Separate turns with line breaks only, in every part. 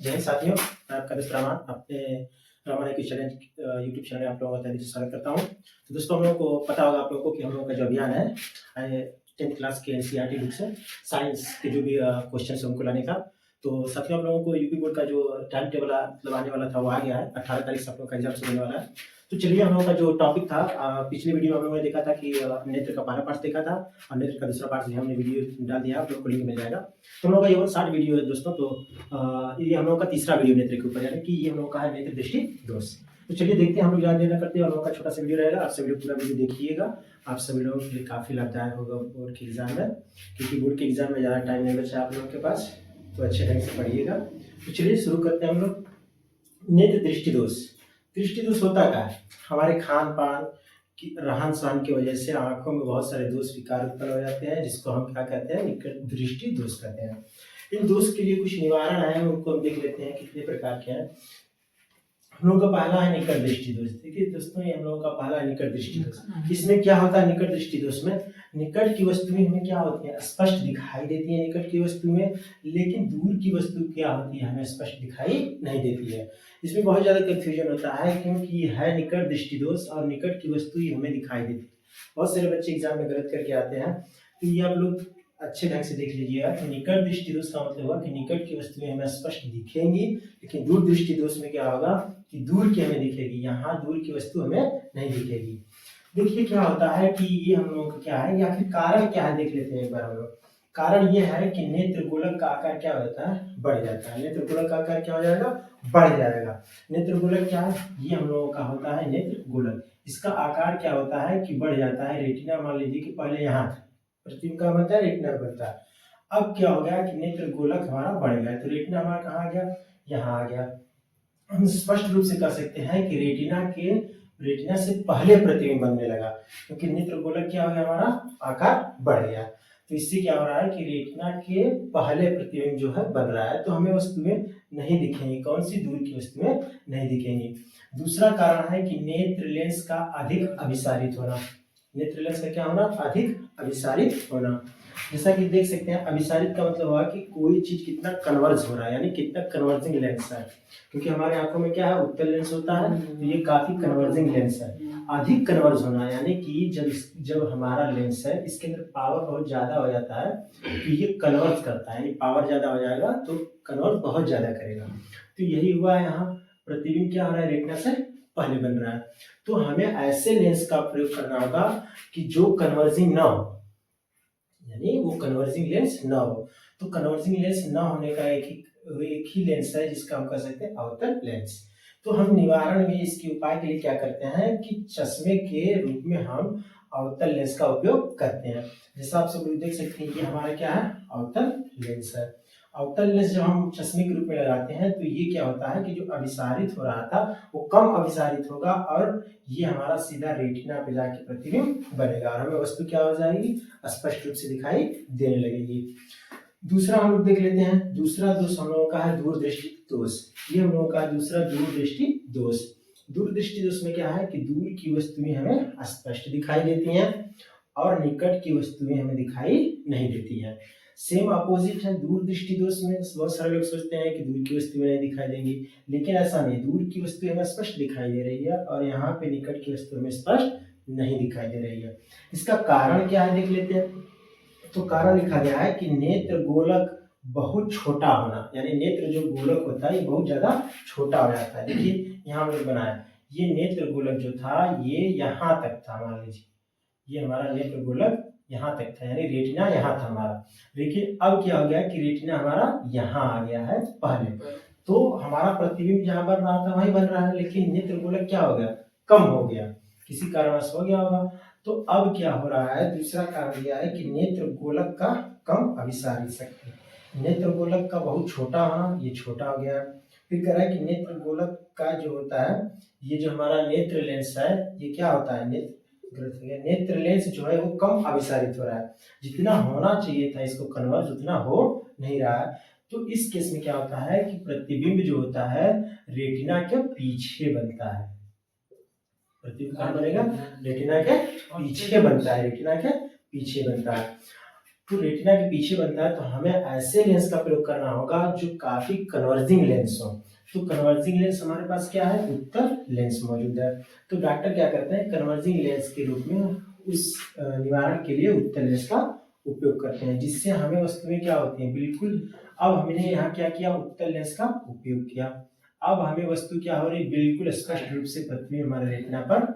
जय हिंद साथियों, मैं आपका दोस्त रामान अपने रामान एक चैनल यूट्यूब चैनल में आप लोगों का तहे दिल से स्वागत करता हूं। तो दोस्तों, हम लोगों को पता होगा आप लोगों को कि हम लोगों का जो अभियान है 10th क्लास के एनसीईआरटी बुक से साइंस के जो भी क्वेश्चन है उनको लाने का। तो साथियों, आप लोगों को यूपी बोर्ड का जो टाइम टेबल मतलब आने वाला था वो आ गया है। 18 तारीख से आप लोगों का एग्जाम शुरू होने वाला है। तो चलिए, हम लोगों का जो टॉपिक था पिछले वीडियो में हम लोगों ने देखा था कि नेत्र का पहला पार्ट देखा था और नेत्र का दूसरा पार्ट हमने वीडियो डाल दिया, आप लोगों को लिंक मिल जाएगा। तो हम लोग का ये 60 वीडियो है दोस्तों। तो ये हम लोग का तीसरा वीडियो नेत्र के ऊपर, यानी कि ये हम लोग का है नेत्र दृष्टि दोष। तो चलिए देखते हैं, हम लोग ज़्यादा देर ना करते हैं। हम लोग का छोटा सा वीडियो रहेगा, आप सभी लोग पूरा वीडियो देखिएगा। आप सभी लोगों के लिए काफ़ी लाभदायक होगा बोर्ड के एग्जाम में, क्योंकि बोर्ड के एग्जाम में ज़्यादा टाइम नहीं बचा आप लोगों के पास, तो अच्छे ढंग से पढ़िएगा। तो चलिए शुरू करते हैं हम लोग। नेत्र दृष्टि दोष। दृष्टि दोष होता क्या है? हमारे खान पान की रहन सहन की वजह से आंखों में बहुत सारे दोष विकार उत्पन्न हो जाते हैं, जिसको हम क्या कहते हैं? निकट दृष्टि दोष कहते हैं। इन दोष के लिए कुछ निवारण है, उनको हम देख लेते हैं कितने प्रकार के हैं। हम लोगों का पहला है निकट दृष्टि दोष। देखिए दोस्तों, ये हम लोगों का पहला है निकट दृष्टि दोष। इसमें क्या होता है निकट दृष्टि दोष में? निकट की वस्तुएं हमें क्या होती है? स्पष्ट दिखाई देती है निकट की वस्तुएं, लेकिन दूर की वस्तु क्या होती है? हमें स्पष्ट दिखाई नहीं देती है। इसमें बहुत ज्यादा कंफ्यूजन होता है, क्योंकि ये है निकट दृष्टि दोष और निकट की वस्तु ही हमें दिखाई देती है। बहुत सारे बच्चे एग्जाम में गलत करके आते हैं, तो ये आप लोग अच्छे ढंग से देख लीजिएगा कि निकट दृष्टि दोष का मतलब हुआ कि निकट की वस्तुएं हमें स्पष्ट दिखेंगी, लेकिन दूर दृष्टि दोष में क्या होगा कि दूर की हमें दिखेगी, यहाँ दूर की वस्तु हमें नहीं दिखेगी। देखिए क्या होता है कि ये हम लोगों का क्या है, या फिर कारण क्या है देख लेते हैं एक बार हम लोग। कारण ये है कि नेत्र गोलक का आकार क्या हो जाता है? बढ़ जाता है। नेत्र गोलक का आकार क्या हो जाएगा? बढ़ जाएगा। नेत्र गोलक क्या है? ये हम लोगों का होता है नेत्र गोलक। इसका आकार क्या होता है कि बढ़ जाता है। रेटिना मान लीजिए कि पहले यहाँ था, प्रतिबिंब का बनता है, रेटिना बनता है। अब क्या हो गया कि नेत्र गोलक हमारा बढ़ गया, तो रेटिना हमारा कहाँ आ गया? यहाँ आ गया। हम स्पष्ट रूप से कह सकते हैं कि रेटिना से पहले प्रतिबिंब बनने लगा, क्योंकि नेत्र गोलक क्या हो गया? हमारा आकार बढ़ गया। तो इससे क्या हो रहा है कि रेटिना के पहले प्रतिबिंब जो है बन रहा है, तो हमें वस्तुएं नहीं दिखेंगी। कौन सी? दूर की वस्तुएं नहीं दिखेंगी। दूसरा कारण है कि नेत्र लेंस का अधिक अभिसारित होना। नेत्र लेंस का क्या होना? अधिक अभिसारित होना। जैसा कि देख सकते हैं, अभिसारित का मतलब हुआ कि कोई चीज कितना कन्वर्ज हो रहा है, यानी कितना कन्वर्जिंग लेंस है। क्योंकि हमारे आंखों में क्या है? उत्तल लेंस होता है, तो ये काफी कन्वर्जिंग लेंस है। अधिक कन्वर्ज होना यानी कि जब हमारा लेंस है इसके अंदर पावर बहुत ज्यादा हो जाता है, तो ये कन्वर्ज करता है, यानी पावर ज्यादा हो जाएगा तो कन्वर्ज बहुत ज्यादा करेगा। तो यही हुआ है यहाँ। प्रतिबिंब क्या हो रहा है? रेटिना से पहले बन रहा है। तो हमें ऐसे लेंस का प्रयोग करना होगा कि जो कन्वर्जिंग ना हो, यानी वो कन्वर्जिंग लेंस ना हो। तो कन्वर्जिंग लेंस ना होने का एक ही लेंस है जिसका हम कह सकते हैं अवतल लेंस। तो हम निवारण में इसके उपाय के लिए क्या करते हैं कि चश्मे के रूप में हम अवतल लेंस का उपयोग करते हैं। जैसा आप सब लोग देख सकते हैं, ये हमारा क्या है? अवतल लेंस है। अवतल लेंस जब हम चश्मे के रूप में लगाते हैं, तो ये क्या होता है कि जो अभिसारित हो रहा था वो कम अभिसारित होगा, और ये हमारा सीधा रेटिना पे जाके प्रतिबिंब बनेगा, और हमें वस्तु क्या हो जाएगी? स्पष्ट रूप से दिखाई देने लगेगी। दूसरा हम लोग देख लेते हैं। दूसरा दोष हम लोगों का है दूरदृष्टि दोष। ये हम लोगों का दूसरा दूरदृष्टि दोष। दूरदृष्टि दोष में क्या है कि दूर की वस्तुएं हमें स्पष्ट दिखाई देती हैं और निकट की वस्तुएं हमें दिखाई नहीं देती हैं। सेम अपोजिट है दूरदृष्टि दोष में। बहुत सारे लोग सोचते हैं कि दूर की वस्तुएं नहीं दिखाई देंगी, लेकिन ऐसा नहीं। दूर की वस्तुएं हमें स्पष्ट दिखाई दे रही है और यहाँ पे निकट की वस्तु हमें स्पष्ट नहीं दिखाई दे रही है। इसका कारण क्या है देख लेते हैं। तो कारण लिखा गया है कि नेत्र गोलक बहुत छोटा होना, यानी नेत्र जो गोलक होता है ये बहुत ज्यादा छोटा हो जाता है। देखिए यहाँ हमने बनाया, ये नेत्र गोलक जो था ये यहाँ तक था, मान लीजिए ये हमारा नेत्र गोलक यहाँ तक था, यानी रेटिना यहाँ था हमारा। लेकिन अब क्या हो गया कि रेटिना हमारा यहाँ आ गया है पहले, तो हमारा प्रतिबिंब जहाँ बन रहा था वही बन रहा है, लेकिन नेत्र गोलक क्या हो गया? कम हो गया, किसी कारणवश हो गया होगा। तो अब क्या हो रहा है? दूसरा कारण यह है कि नेत्र गोलक का कम अभिसारित शक्ति। नेत्र गोलक का बहुत छोटा होना, ये छोटा हो गया। फिर कह रहा है कि नेत्र गोलक का जो होता है, ये जो हमारा नेत्र लेंस है ये क्या होता है? नेत्र लेंस जो है वो कम अभिसारित हो रहा है। जितना होना चाहिए था इसको कन्वर्ज, उतना हो नहीं रहा है। तो इस केस में क्या होता है कि प्रतिबिंब जो होता है रेटिना के पीछे बनता है। प्रतिबिंब कहाँ बनेगा? रेटिना के पीछे बनता है, रेटिना के पीछे बनता है। तो रेटिना के पीछे बनता है, तो हमें ऐसे लेंस का प्रयोग करना होगा जो काफी कन्वर्जिंग लेंस हो। तो कन्वर्जिंग लेंस हमारे पास क्या है, उत्तल लेंस मौजूद है। तो डॉक्टर क्या करते हैं, कन्वर्जिंग लेंस के रूप में उस निवारण के लिए उत्तल लेंस का उपयोग करते हैं, जिससे हमें वस्तुएं क्या होती हैं, बिल्कुल। अब हमने यहाँ क्या किया, उत्तल लेंस का उपयोग किया। अब हमें वस्तु क्या हो रही, बिल्कुल स्पष्ट रूप से प्रतिबिंब हमारे रेटिना पर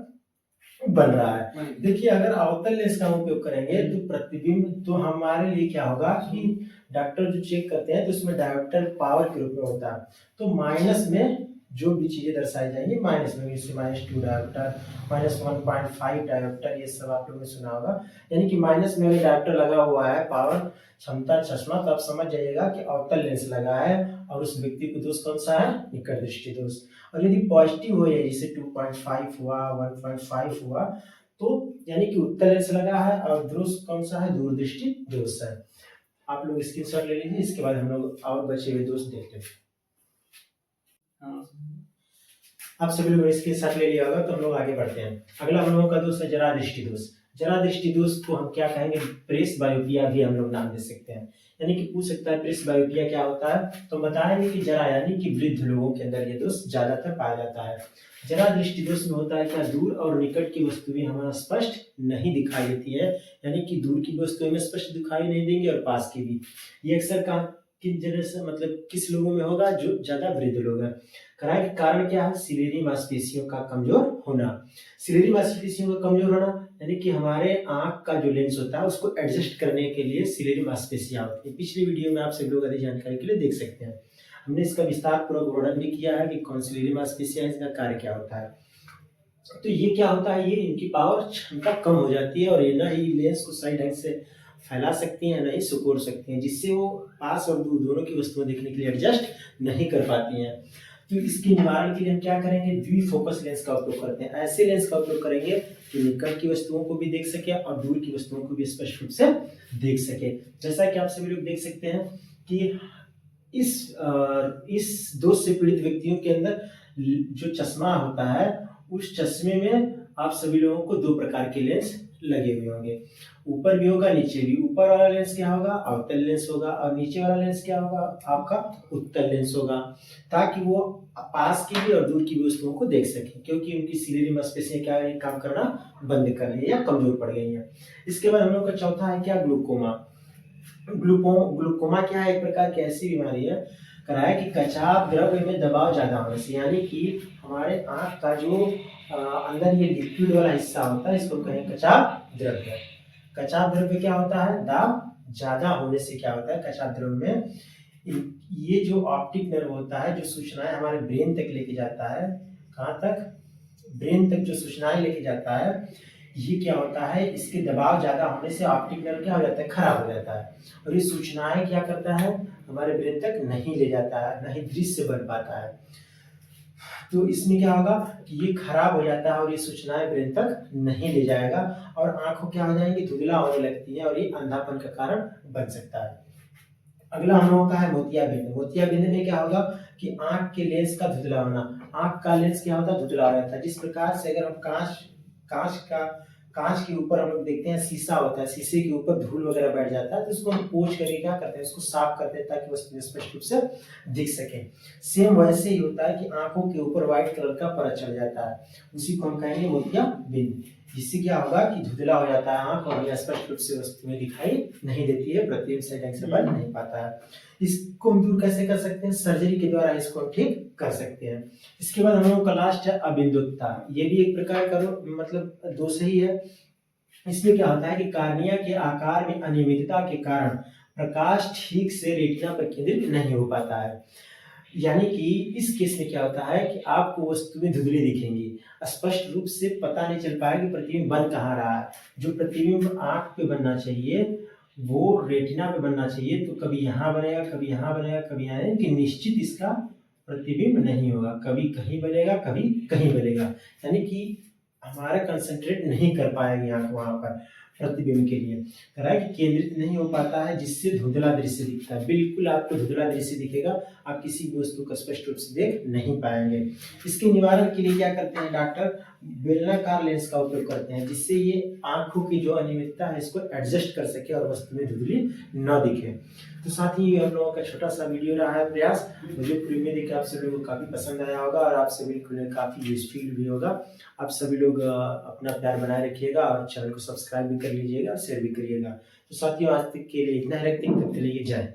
बन रहा है। देखिए, अगर अवतल लेंस का उपयोग करेंगे तो प्रतिबिंब तो हमारे लिए क्या होगा कि डॉक्टर जो चेक करते हैं तो उसमें डायोप्टर पावर के रूप में होता है। तो माइनस में जो भी चीजें दर्शाई जाएंगी माइनस में, जैसे -2 डायोप्टर, -1.5 डायोप्टर, ये सब आप लोगों ने सुना होगा। यानी कि माइनस में अगर डायोप्टर लगा हुआ है, पावर क्षमता चश्मा, तो आप समझ जाइएगा कि अवतल लेंस लगा है और उस व्यक्ति को दोष कौन सा है, निकट दृष्टि दोष। और यदि पॉजिटिव हो जाए, जैसे 2.5 हुआ, 1.5 हुआ, तो यानी कि उत्तल लेंस लगा है और दोष कौन सा है, दूरदृष्टि दोष है। आप लोग स्क्रीनशॉट ले लीजिए, इसके बाद हम लोग और बचे हुए दोष देखते हैं। आप सभी लोगों ने स्क्रीनशॉट ले लिया होगा, तो हम लोग आगे बढ़ते हैं। अगला हम लोगों का दोष है जरा दृष्टि दोष। जरा दृष्टि दोष को हम क्या कहेंगे, प्रेस बायोपिया भी हम लोग नाम दे सकते हैं। यानी कि पूछ सकता है प्रेस बायोपिया क्या होता है, तो बताएंगे कि जरा यानी कि वृद्ध लोगों के अंदर ये दोष ज्यादातर पाया जाता है। जरा दृष्टि दोष में होता है क्या, दूर और निकट की वस्तुएं हमें स्पष्ट नहीं दिखाई देती है। यानी कि दूर की वस्तुएं हमें स्पष्ट दिखाई नहीं देंगी और पास की भी। ये अक्सर किन जगह से, मतलब किस लोगों में होगा, जो ज्यादा वृद्ध लोग हैं। कारण क्या है, सिलेरी मांसपेशियों का कमजोर होना। सिलेरी मांसपेशियों का कमजोर होना यानी कि हमारे आंख का जो लेंस होता है उसको एडजस्ट करने के लिए सिलेरी मांसपेशियां होती है। पिछली वीडियो में आप सभी लोग अधिक जानकारी के लिए देख सकते हैं, हमने इसका विस्तार पूर्वक वर्णन भी किया है कि कौन सिलेरी मांसपेशियां, इसका कार्य क्या होता है। तो ये क्या होता है, ये इनकी पावर क्षमता कम हो जाती है और ये ना ही लेंस को सही ढंग से फैला सकती हैं, नहीं सिकोड़ सकती हैं, जिससे वो पास और दूर दोनों की वस्तुएं देखने के लिए एडजस्ट नहीं कर पाती हैं। तो इसके निवारण के लिए हम क्या करेंगे, द्विफोकस लेंस का उपयोग करते हैं। ऐसे लेंस का उपयोग करेंगे जो निकट की वस्तुओं को भी देख सके और दूर की वस्तुओं को भी स्पष्ट रूप से देख सके। जैसा कि आप सभी लोग देख सकते हैं कि इस दोष से पीड़ित व्यक्तियों के अंदर जो चश्मा होता है, उस चश्मे में आप सभी लोगों को दो प्रकार के लेंस लगे हुए होंगे, ऊपर भी होगा नीचे भी। ऊपर वाला लेंस क्या होगा, अवतल लेंस होगा, और नीचे वाला लेंस क्या होगा, आपका उत्तल लेंस होगा, ताकि वो पास की भी और दूर की भी वस्तुओं को देख सके, क्योंकि उनकी सिलेरी मांसपेशियां क्या है, काम करना बंद कर रही है या कमजोर पड़ गई है। इसके बाद हम लोग का चौथा है क्या, ग्लूकोमा। ग्लूकोमा क्या है, एक प्रकार की ऐसी बीमारी है कराया कि कचाव द्रव्य में दबाव ज्यादा होने से, यानी कि हमारे आंख का जो अंदर ये लिक्विड वाला हिस्सा होता है, इसको कहें कचाव द्रव्य। कचाव द्रव्य क्या होता है, दाब ज्यादा होने से क्या होता है, कचाव द्रव्य में ये जो ऑप्टिक नर्व होता है, जो सूचनाएं हमारे ब्रेन तक लेके जाता है, कहाँ तक, ब्रेन तक जो सूचनाएं लेके जाता है, ये क्या होता है, इसके दबाव ज्यादा होने से ऑप्टिक नर्व क्या हो जाता है, खराब हो जाता है, और ये सूचनाएं क्या करता है, हमारे ब्रेन तक नहीं ले जाता है, नहीं दृश्य बन पाता है। तो इसमें क्या होगा कि ये खराब हो जाता है और ये सूचनाएं ब्रेन तक नहीं ले जाएगा और आंखों क्या हो जाएंगी, धुंधला होने लगती है और ये अंधापन का कारण बन सकता है। अगला हम लोगों का है मोतियाबिंद। मोतियाबिंद में क्या होगा कि आंख के लेंस का धुंधला होना। आंख का लेंस क्या होता है, धुंधला हो जाता है। जिस प्रकार से अगर हम कांच के ऊपर हम लोग देखते हैं शीशा होता है, शीशे के ऊपर धूल वगैरह बैठ जाता है, तो उसको हम पोंछ करके क्या करते हैं, उसको साफ करते हैं ताकि वस्तु स्पष्ट रूप से दिख सके। सेम वैसे ही होता है कि आंखों के ऊपर व्हाइट कलर का परत चढ़ जाता है, उसी को हम कहेंगे मोतियाबिंद। जिससे क्या होगा कि धुंधला हो जाता है आंख और स्पष्ट रूप से वस्तुएं दिखाई नहीं देती है, प्रतिबिंब सही ढंग से बन नहीं पाता है। इसको हम दूर कैसे कर सकते हैं, सर्जरी के द्वारा इसको हम ठीक कर सकते हैं। इसके बाद हम लोगों का लास्ट है अबिंदुता। ये भी एक प्रकार का मतलब दोष ही है। इसमें क्या होता है कि कार्निया के आकार में अनियमितता के कारण प्रकाश ठीक से रेटिना पर केंद्रित नहीं हो पाता है। यानी कि इस केस में क्या होता है कि आपको वस्तुएं धुंधली दिखेंगी, स्पष्ट रूप से पता नहीं चल पाएगा कि प्रतिबिंब बन कहाँ रहा है। जो प्रतिबिंब आंख पे बनना चाहिए वो रेटिना पे बनना चाहिए, तो कभी यहाँ बनेगा, कभी यहाँ बनेगा, कभी यहाँ, कि निश्चित इसका प्रतिबिंब नहीं होगा, कभी कहीं बनेगा, कभी कहीं बनेगा, यानी कि हमारा कंसंट्रेट नहीं कर पाएगी आंख वहां पर। प्रतिबिंब के लिए कह रहा है कि केंद्रित नहीं हो पाता है, जिससे धुंधला दृश्य दिखता है। बिल्कुल आपको धुंधला दृश्य दिखेगा, आप किसी भी वस्तु को स्पष्ट रूप से देख नहीं पाएंगे। इसके निवारण के लिए क्या करते हैं डॉक्टर, बेलनाकार लेंस का उपयोग करते हैं, जिससे ये आंखों की जो अनियमितता है इसको एडजस्ट कर सके और वस्तु में धुंधली न दिखे। तो साथ ही हम लोगों का छोटा सा वीडियो रहा है प्रयास, मुझे पूरी उम्मीद है कि आप सभी लोगों को काफी पसंद आया होगा और आप सभी को काफी यूजफुल भी होगा। आप सभी लोग अपना प्यार बनाए रखिएगा और चैनल को सब्सक्राइब भी कर लीजिएगा, शेयर भी करिएगा। तो साथियों आज तक के लिए इतना ही रखते हैं, तब तक के लिए जय।